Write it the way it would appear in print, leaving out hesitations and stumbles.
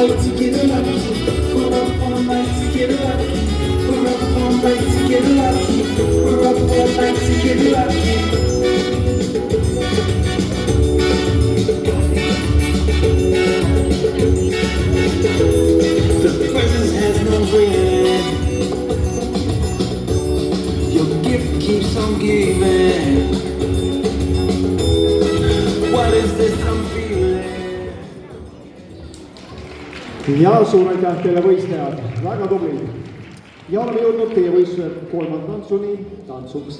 night to get lucky. We're up all night to get lucky. We're up all night to get lucky. We're up all night to get lucky. The presence has no end. Your gift keeps on giving. What is this I'm feeling? Ja suur aitäh teile võistlejad, väga tublid. Ja oleme jõudnud teie võistluse kolmanda tantsuni, tantsuks